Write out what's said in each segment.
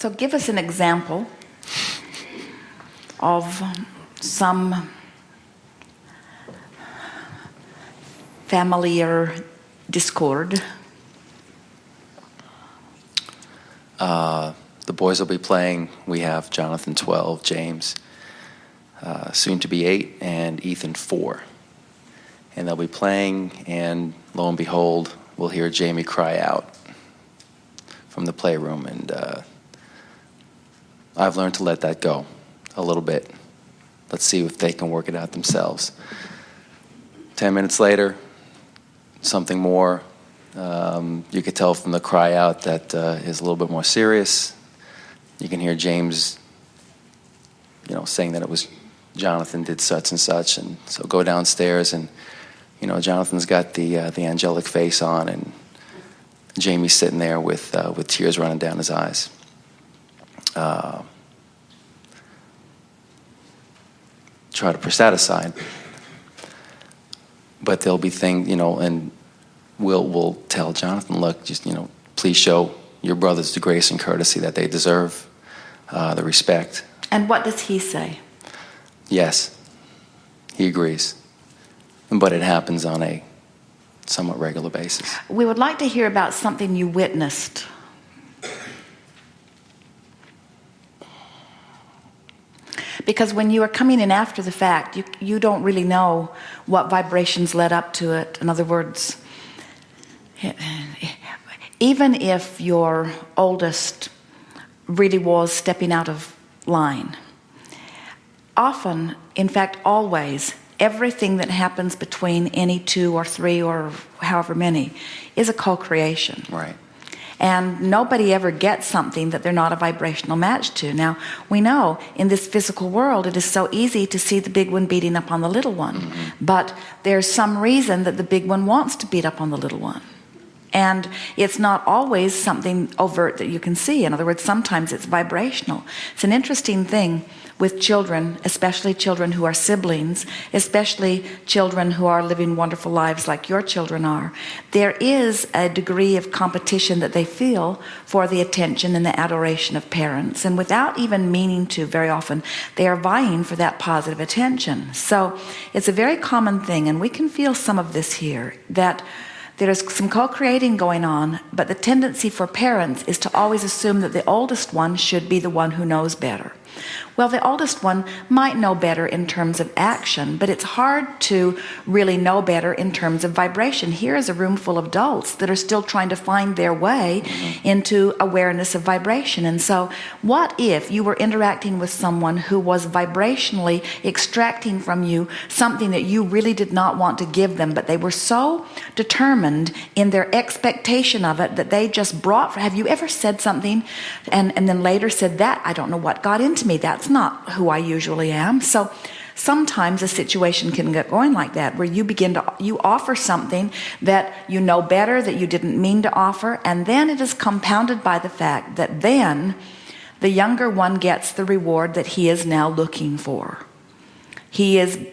So give us an example of some familiar discord. The boys will be playing. We have Jonathan 12, James soon to be 8, and Ethan 4. And they'll be playing, and lo and behold, we'll hear Jamie cry out from the playroom. And I've learned to let that go a little bit. Let's see if they can work it out themselves. 10 minutes later, something more. You could tell from the cry out that is a little bit more serious. You can hear James, saying that it was Jonathan did such and such, and so go downstairs, and Jonathan's got the angelic face on, and Jamie's sitting there with tears running down his eyes. Try to push that aside, but there'll be things, and we'll tell Jonathan, look, just please show your brothers the grace and courtesy that they deserve, the respect. And what does he say? Yes, he agrees, but it happens on a somewhat regular basis. We would like to hear about something you witnessed. Because when you are coming in after the fact, you don't really know what vibrations led up to it. In other words, even if your oldest really was stepping out of line, often, in fact always, everything that happens between any 2 or 3 or however many is a co-creation. Right. And nobody ever gets something that they're not a vibrational match to. Now, we know in this physical world it is so easy to see the big one beating up on the little one. Mm-hmm. But there's some reason that the big one wants to beat up on the little one. And it's not always something overt that you can see. In other words, sometimes it's vibrational. It's an interesting thing with children, especially children who are siblings, especially children who are living wonderful lives like your children are. There is a degree of competition that they feel for the attention and the adoration of parents. And without even meaning to, very often, they are vying for that positive attention. So it's a very common thing, and we can feel some of this here, that there's some co-creating going on, but the tendency for parents is to always assume that the oldest one should be the one who knows better. Well, the oldest one might know better in terms of action, but it's hard to really know better in terms of vibration. Here is a room full of adults that are still trying to find their way into awareness of vibration. And so what if you were interacting with someone who was vibrationally extracting from you something that you really did not want to give them, but they were so determined in their expectation of it that they just brought... Have you ever said something and then later said, that, I don't know what got into me, that's not who I usually am? So sometimes a situation can get going like that, where you offer something that you know better, that you didn't mean to offer, and then it is compounded by the fact that then the younger one gets the reward that he is now looking for. He is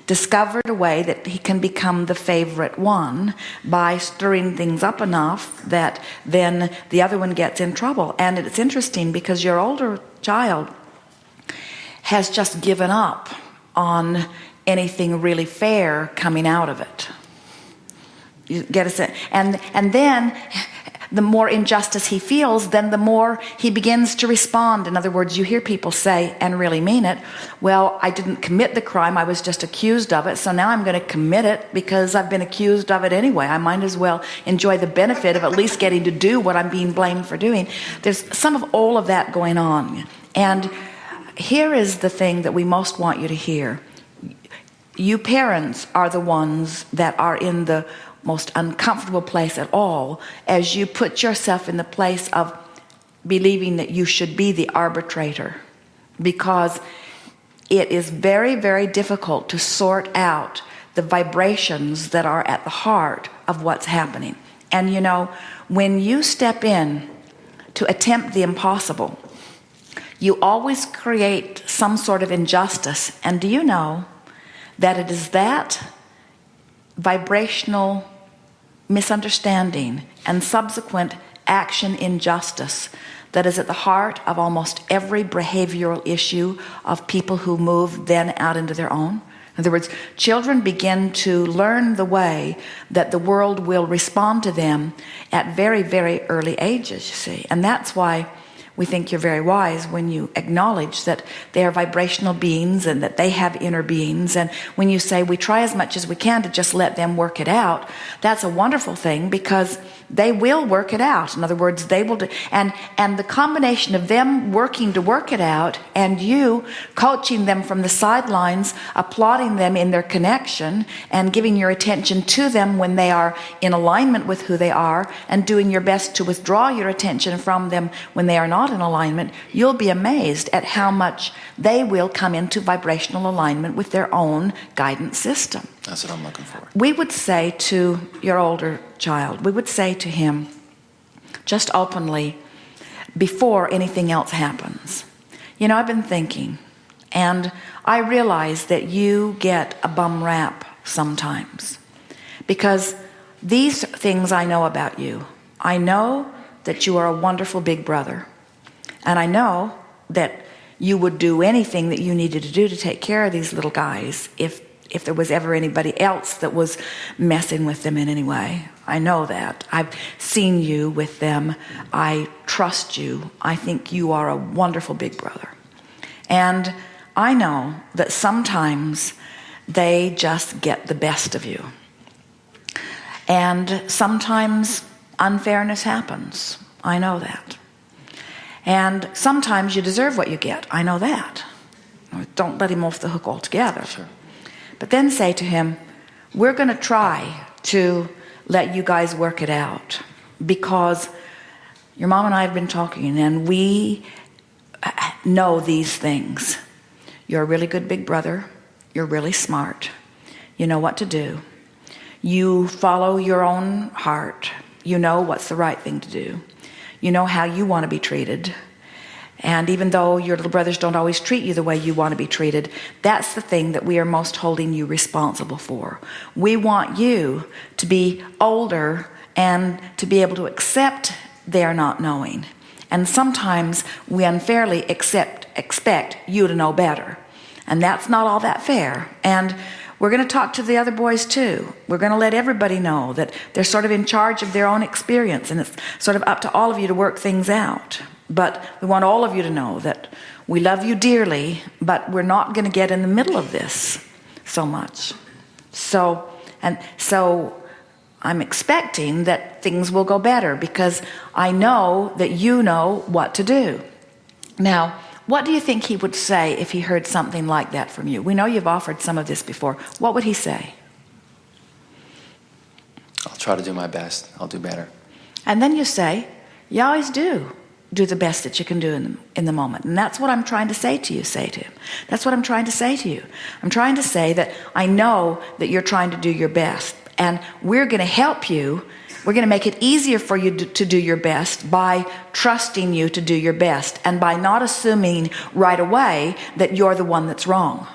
discovered a way that he can become the favorite one by stirring things up enough that then the other one gets in trouble. And it's interesting because your older child has just given up on anything really fair coming out of it. You get a sense? And then the more injustice he feels, then the more he begins to respond. In other words, you hear people say, and really mean it, well, I didn't commit the crime, I was just accused of it, so now I'm going to commit it because I've been accused of it anyway. I might as well enjoy the benefit of at least getting to do what I'm being blamed for doing. There's some of all of that going on. And here is the thing that we most want you to hear. You parents are the ones that are in the most uncomfortable place at all as you put yourself in the place of believing that you should be the arbitrator, because it is very, very difficult to sort out the vibrations that are at the heart of what's happening. And when you step in to attempt the impossible, you always create some sort of injustice. And do you know that it is that vibrational misunderstanding and subsequent action injustice that is at the heart of almost every behavioral issue of people who move then out into their own. In other words, children begin to learn the way that the world will respond to them at very, very early ages, you see. And that's why we think you're very wise when you acknowledge that they are vibrational beings and that they have inner beings. And when you say we try as much as we can to just let them work it out, that's a wonderful thing, because they will work it out. In other words, they will do, and the combination of them working to work it out and you coaching them from the sidelines, applauding them in their connection and giving your attention to them when they are in alignment with who they are, and doing your best to withdraw your attention from them when they are not in alignment, you'll be amazed at how much they will come into vibrational alignment with their own guidance system. That's what I'm looking for. We would say to your older child, we would say to him, just openly, before anything else happens, you know, I've been thinking, and I realize that you get a bum rap sometimes, because these things I know about you. I know that you are a wonderful big brother, and I know that you would do anything that you needed to do to take care of these little guys if there was ever anybody else that was messing with them in any way. I know that. I've seen you with them. I trust you. I think you are a wonderful big brother. And I know that sometimes they just get the best of you. And sometimes unfairness happens. I know that. And sometimes you deserve what you get. I know that. Don't let him off the hook altogether. Sure. But then say to him, we're going to try to let you guys work it out, because your mom and I have been talking and we know these things. You're a really good big brother. You're really smart. You know what to do. You follow your own heart. You know what's the right thing to do. You know how you want to be treated. And even though your little brothers don't always treat you the way you want to be treated, that's the thing that we are most holding you responsible for. We want you to be older and to be able to accept their not knowing. And sometimes we unfairly expect you to know better. And that's not all that fair. And we're going to talk to the other boys too. We're going to let everybody know that they're sort of in charge of their own experience, and it's sort of up to all of you to work things out. But we want all of you to know that we love you dearly, but we're not going to get in the middle of this so much. So I'm expecting that things will go better, because I know that you know what to do. Now, what do you think he would say if he heard something like that from you? We know you've offered some of this before. What would he say? I'll try to do my best. I'll do better. And then you say, you always do the best that you can do in the moment. And that's what I'm trying to say to you, say to him. That's what I'm trying to say to you. I'm trying to say that I know that you're trying to do your best, and we're going to help you. We're going to make it easier for you to do your best by trusting you to do your best, and by not assuming right away that you're the one that's wrong.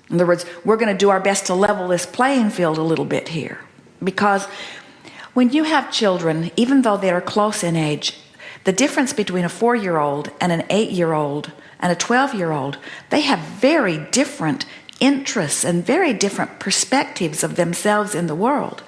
In other words, we're going to do our best to level this playing field a little bit here. Because when you have children, even though they are close in age, the difference between a 4-year-old and an 8-year-old and a 12-year-old, they have very different interests and very different perspectives of themselves in the world.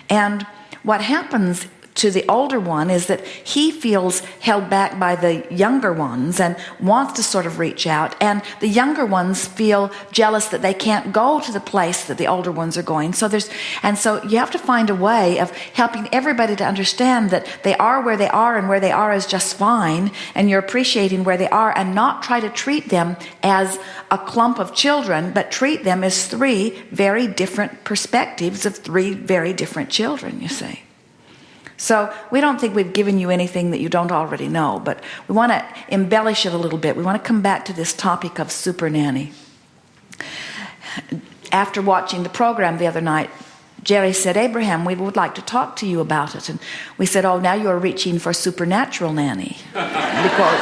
And what happens to the older one is that he feels held back by the younger ones and wants to sort of reach out, and the younger ones feel jealous that they can't go to the place that the older ones are going. So you have to find a way of helping everybody to understand that they are where they are, and where they are is just fine, and you're appreciating where they are, and not try to treat them as a clump of children, but treat them as 3 very different perspectives of 3 very different children, you see. So we don't think we've given you anything that you don't already know, but we want to embellish it a little bit. We want to come back to this topic of Supernanny. After watching the program the other night, Jerry said, Abraham, we would like to talk to you about it. And we said, oh, now you're reaching for supernatural nanny. Because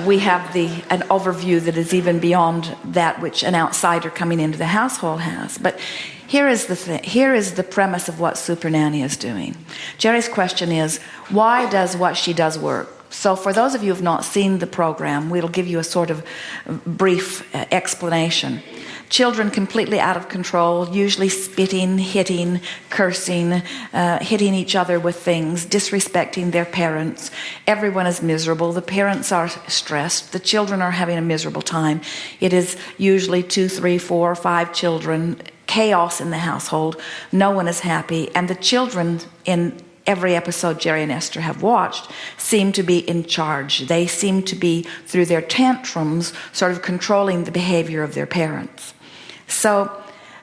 we have an overview that is even beyond that which an outsider coming into the household has. But here is the premise of what Supernanny is doing. Jerry's question is, why does what she does work? So for those of you who have not seen the program, we'll give you a sort of brief explanation. Children completely out of control, usually spitting, hitting, cursing, hitting each other with things, disrespecting their parents. Everyone is miserable. The parents are stressed. The children are having a miserable time. It is usually 2, 3, 4, 5 children, chaos in the household. No one is happy. And the children in every episode Jerry and Esther have watched seem to be in charge. They seem to be, through their tantrums, sort of controlling the behavior of their parents. So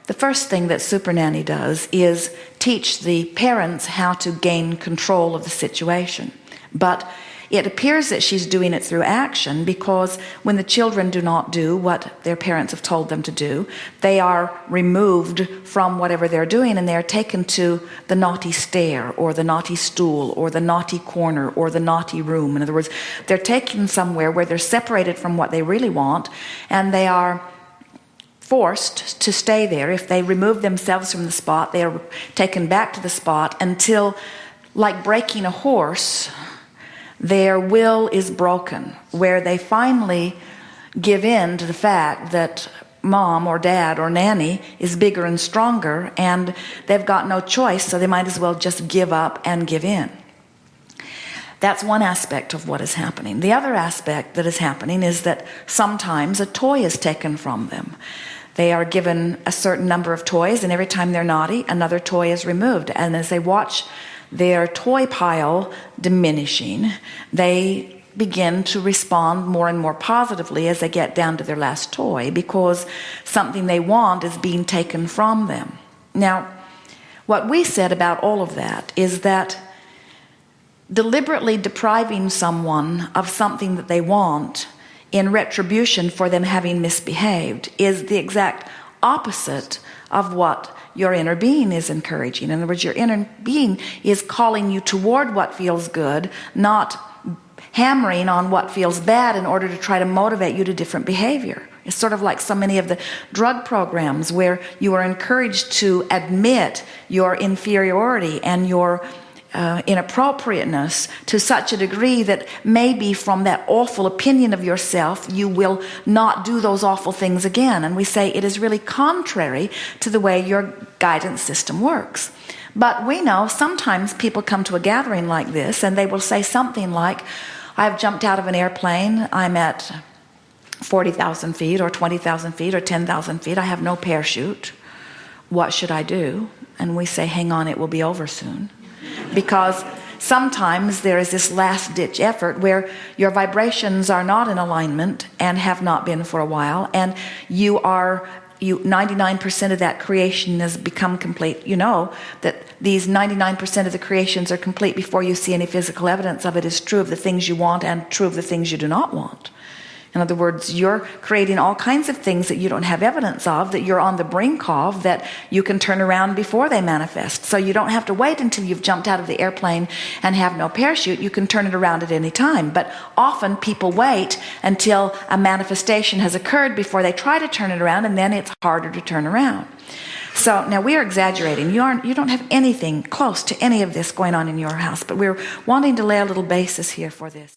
the first thing that Supernanny does is teach the parents how to gain control of the situation. But it appears that she's doing it through action, because when the children do not do what their parents have told them to do, they are removed from whatever they're doing, and they're taken to the naughty stair or the naughty stool or the naughty corner or the naughty room. In other words, they're taken somewhere where they're separated from what they really want, and they are forced to stay there. If they remove themselves from the spot, they are taken back to the spot until, like breaking a horse, their will is broken, where they finally give in to the fact that mom or dad or nanny is bigger and stronger, and they've got no choice, so they might as well just give up and give in. That's one aspect of what is happening. The other aspect that is happening is that sometimes a toy is taken from them. They are given a certain number of toys, and every time they're naughty, another toy is removed. And as they watch their toy pile diminishing, they begin to respond more and more positively as they get down to their last toy, because something they want is being taken from them. Now, what we said about all of that is that deliberately depriving someone of something that they want in retribution for them having misbehaved is the exact opposite of what your inner being is encouraging. In other words, your inner being is calling you toward what feels good, not hammering on what feels bad in order to try to motivate you to different behavior. It's sort of like so many of the drug programs where you are encouraged to admit your inferiority and your inappropriateness to such a degree that maybe from that awful opinion of yourself you will not do those awful things again. And we say it is really contrary to the way your guidance system works. But we know sometimes people come to a gathering like this and they will say something like, I've jumped out of an airplane, I'm at 40,000 feet or 20,000 feet or 10,000 feet, I have no parachute, what should I do? And we say, hang on, it will be over soon. Because sometimes there is this last-ditch effort where your vibrations are not in alignment and have not been for a while, and 99% of that creation has become complete. You know that these 99% of the creations are complete before you see any physical evidence of it is true of the things you want and true of the things you do not want. In other words, you're creating all kinds of things that you don't have evidence of, that you're on the brink of, that you can turn around before they manifest. So you don't have to wait until you've jumped out of the airplane and have no parachute. You can turn it around at any time. But often people wait until a manifestation has occurred before they try to turn it around, and then it's harder to turn around. So now we are exaggerating. You don't have anything close to any of this going on in your house, but we're wanting to lay a little basis here for this.